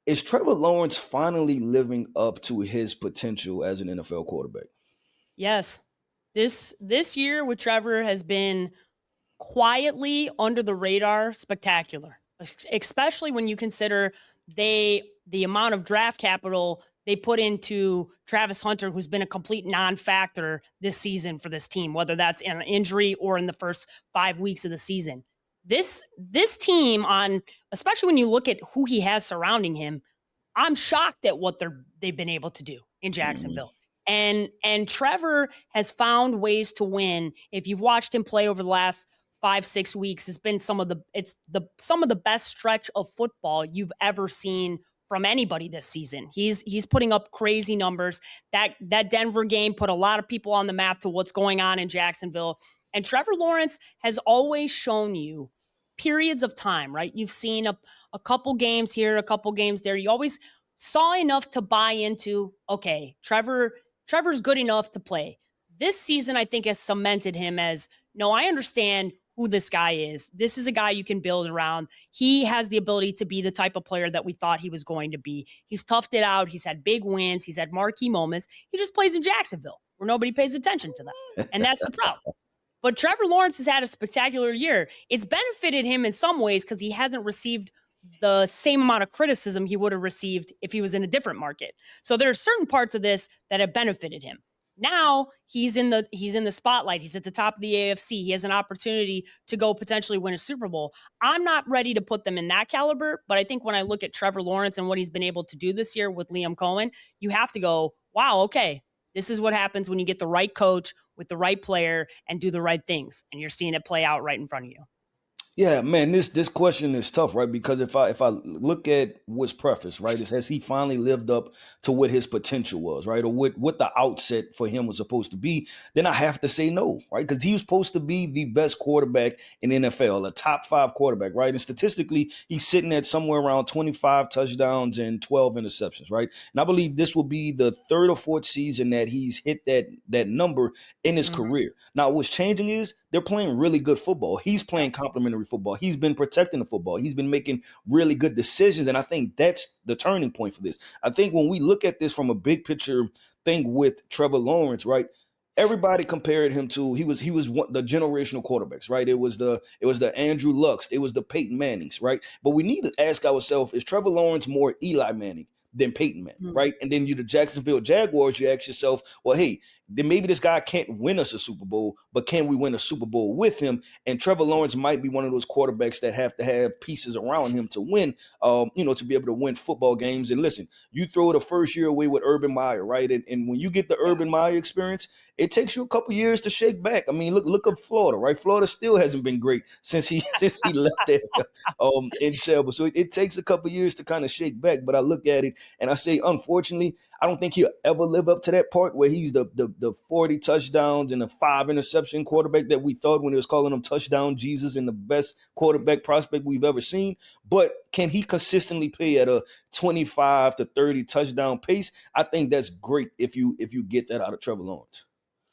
Is Trevor Lawrence finally living up to his potential as an NFL quarterback? Yes. This year with Trevor has been quietly under the radar spectacular, especially when you consider the amount of draft capital they put into Travis Hunter, who's been a complete non-factor this season for this team, whether that's in an injury or in the first 5 weeks of the season. This team, on especially when you look at who he has surrounding him, I'm shocked at what they've been able to do in Mhm. Jacksonville. And Trevor has found ways to win. If you've watched him play over the last 5 6 weeks, it's been some of the best stretch of football you've ever seen from anybody this season. He's putting up crazy numbers. That Denver game put a lot of people on the map to what's going on in Jacksonville. And Trevor Lawrence has always shown you periods of time, right? You've seen a couple games here, a couple games there. You always saw enough to buy into, okay, Trevor's good enough to play. This season, I think, has cemented him as, no, I understand who this guy is. This is a guy you can build around. He has the ability to be the type of player that we thought he was going to be. He's toughed it out. He's had big wins. He's had marquee moments. He just plays in Jacksonville where nobody pays attention to that. And that's the problem. But Trevor Lawrence has had a spectacular year. It's benefited him in some ways because he hasn't received the same amount of criticism he would have received if he was in a different market. So there are certain parts of this that have benefited him. Now he's in the spotlight. He's at the top of the AFC. He has an opportunity to go potentially win a Super Bowl. I'm not ready to put them in that caliber, but I think when I look at Trevor Lawrence and what he's been able to do this year with Liam Cohen, you have to go, wow, okay, this is what happens when you get the right coach with the right player and do the right things. And you're seeing it play out right in front of you. Yeah, man, this question is tough, right? Because if I look at what's prefaced, right, it has he finally lived up to what his potential was, right, or what the outset for him was supposed to be? Then I have to say no, right, because he was supposed to be the best quarterback in NFL, a top five quarterback, right, and statistically he's sitting at somewhere around 25 touchdowns and 12 interceptions, right, and I believe this will be the third or fourth season that he's hit that number in his Mm-hmm. career. Now, what's changing is they're playing really good football. He's Yep. playing complementary football. He's been protecting the football. He's been making really good decisions. And I think that's the turning point for this. I think when we look at this from a big picture thing with Trevor Lawrence, right? Everybody compared him to he was the generational quarterbacks, right? It was the Andrew Lucks, it was the Peyton Mannings, right? But we need to ask ourselves: is Trevor Lawrence more Eli Manning than Peyton Manning, Mm-hmm. right? And then you the Jacksonville Jaguars, you ask yourself, well, hey, then maybe this guy can't win us a Super Bowl, but can we win a Super Bowl with him? And Trevor Lawrence might be one of those quarterbacks that have to have pieces around him to win, to be able to win football games. And listen, you throw the first year away with Urban Meyer, right? And when you get the Yeah. Urban Meyer experience, it takes you a couple years to shake back. I mean, look at Florida, right? Florida still hasn't been great since he since he left there in Shelby. So it takes a couple years to kind of shake back. But I look at it and I say, unfortunately, I don't think he'll ever live up to that part where he's the 40 touchdowns and the 5 interception quarterback that we thought when he was calling him touchdown Jesus and the best quarterback prospect we've ever seen. But can he consistently play at a 25 to 30 touchdown pace? I think that's great if you get that out of Trevor Lawrence.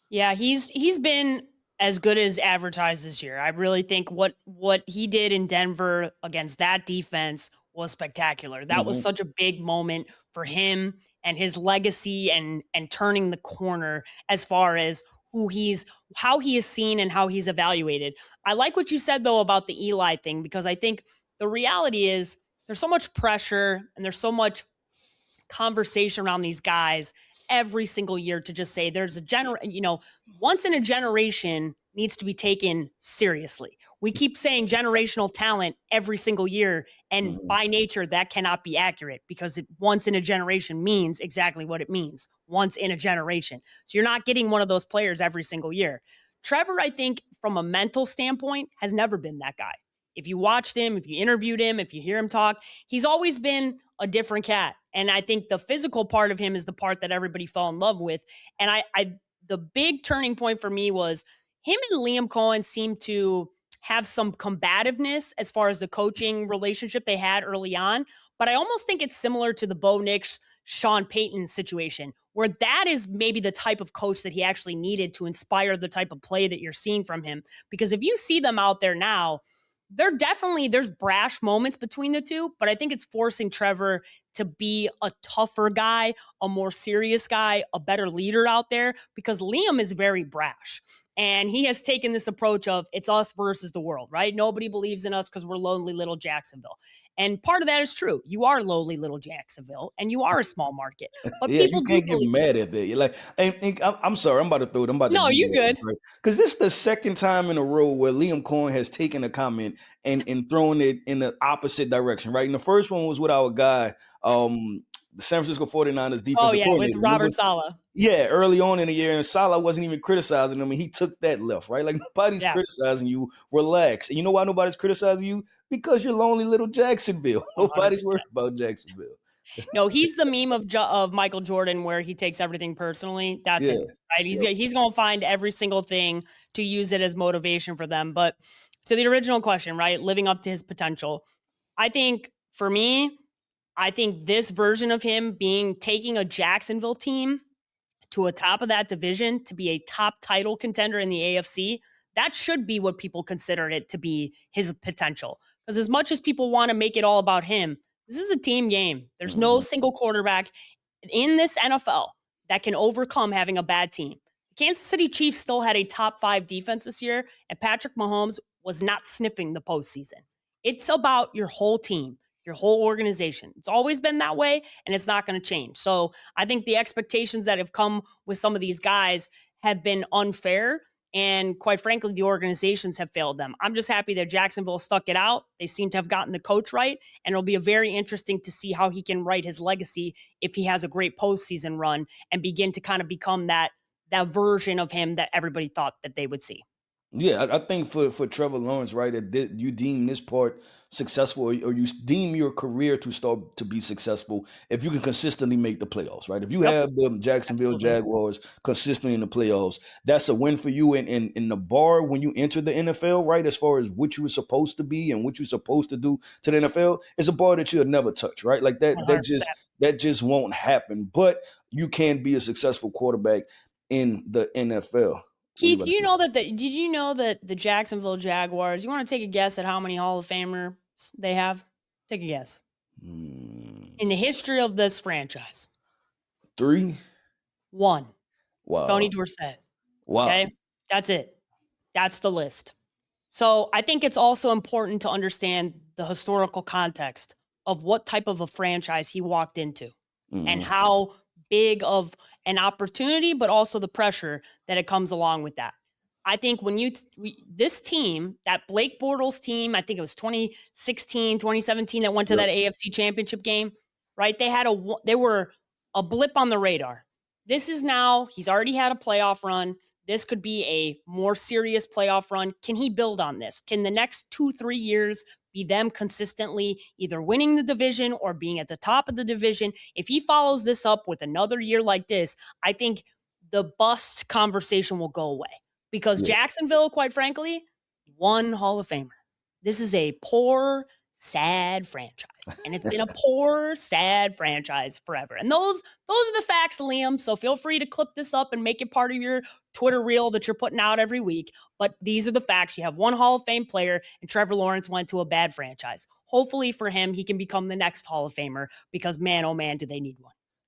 Yeah, he's been as good as advertised this year. I really think what he did in Denver against that defense was spectacular. That was Mhm. such a big moment for him and his legacy and turning the corner as far as how he is seen and how he's evaluated. I like what you said though about the Eli thing because I think the reality is there's so much pressure and there's so much conversation around these guys every single year to just say there's once in a generation needs to be taken seriously. We keep saying generational talent every single year, and Mhm. by nature, that cannot be accurate because once in a generation means exactly what it means once in a generation. So you're not getting one of those players every single year. Trevor, I think, from a mental standpoint, has never been that guy. If you watched him, if you interviewed him, if you hear him talk, he's always been a different cat. And I think the physical part of him is the part that everybody fell in love with. And the big turning point for me was him and Liam Cohen seemed to have some combativeness as far as the coaching relationship they had early on. But I almost think it's similar to the Bo Nix, Sean Payton situation, where that is maybe the type of coach that he actually needed to inspire the type of play that you're seeing from him. Because if you see them out there now, there's brash moments between the two, but I think it's forcing Trevor to be a tougher guy, a more serious guy, a better leader out there, because Liam is very brash. And he has taken this approach of it's us versus the world, right? Nobody believes in us because we're lonely little Jacksonville. And part of that is true. You are lowly little Jacksonville and you are a small market, but Yeah, you people do can't get believe. mad at that. You're like, and I'm sorry, I'm about to No, you derail this, good. right? Because this is the second time in a row where Liam Cohen has taken a comment and thrown it in the opposite direction, right? And the first one was with our guy, the San Francisco 49ers Oh, defensive yeah, with coordinator. Remember? Robert Saleh. Yeah, early on in the year, and Salah wasn't even criticizing him, and he took that left, right? Like, nobody's Yeah, criticizing you. Relax. And you know why nobody's criticizing you? Because you're lonely little Jacksonville. Nobody's 100%. worried about Jacksonville. No, he's the meme of Michael Jordan where he takes everything personally. That's Yeah. him, right? Yep. He's going to find every single thing to use it as motivation for them. But to the original question, right? Living up to his potential. I think for me, I think this version of him taking a Jacksonville team to a top of that division to be a top title contender in the AFC, that should be what people consider it to be his potential. Because as much as people want to make it all about him, this is a team game. There's no Mhm. single quarterback in this NFL that can overcome having a bad team. The Kansas City Chiefs still had a top 5 defense this year, and Patrick Mahomes was not sniffing the postseason. It's about your whole team, your whole organization. It's always been that way, and it's not going to change. So I think the expectations that have come with some of these guys have been unfair. And quite frankly, the organizations have failed them. I'm just happy that Jacksonville stuck it out. They seem to have gotten the coach right. And it'll be very interesting to see how he can write his legacy if he has a great postseason run and begin to kind of become that version of him that everybody thought that they would see. Yeah, I think for Trevor Lawrence, right, you deem this part successful, or you deem your career to start to be successful if you can consistently make the playoffs, right? If you Yep, have the Jacksonville absolutely. Jaguars consistently in the playoffs, that's a win for you. And in the bar when you enter the NFL, right, as far as what you were supposed to be and what you're supposed to do to the NFL, it's a bar that you'll never touch, right? Like that 100%. that just won't happen. But you can be a successful quarterback in the NFL. What are you Keith, about to say? did you know that the Jacksonville Jaguars, you want to take a guess at how many Hall of Famers they have? Take a guess. Hmm. In the history of this franchise, 3? 1, Tony Wow. Dorsett. Wow. Okay? That's it. That's the list. So I think it's also important to understand the historical context of what type of a franchise he walked into and Mhm. how big of an opportunity, but also the pressure that it comes along with that. I think when this team, that Blake Bortles team, I think it was 2016, 2017 that went to Yep. that AFC championship game, right? They were a blip on the radar. This is now, he's already had a playoff run. This could be a more serious playoff run. Can he build on this? Can the next 2-3 years be them consistently either winning the division or being at the top of the division? If he follows this up with another year like this, I think the bust conversation will go away because Yeah. Jacksonville, quite frankly, one Hall of Famer. This is a poor, sad franchise, and it's been a poor, sad franchise forever. And those are the facts, Liam. So feel free to clip this up and make it part of your Twitter reel that you're putting out every week. But these are the facts. You have one Hall of Fame player, and Trevor Lawrence went to a bad franchise. Hopefully for him, he can become the next Hall of Famer because man, oh man, do they need one.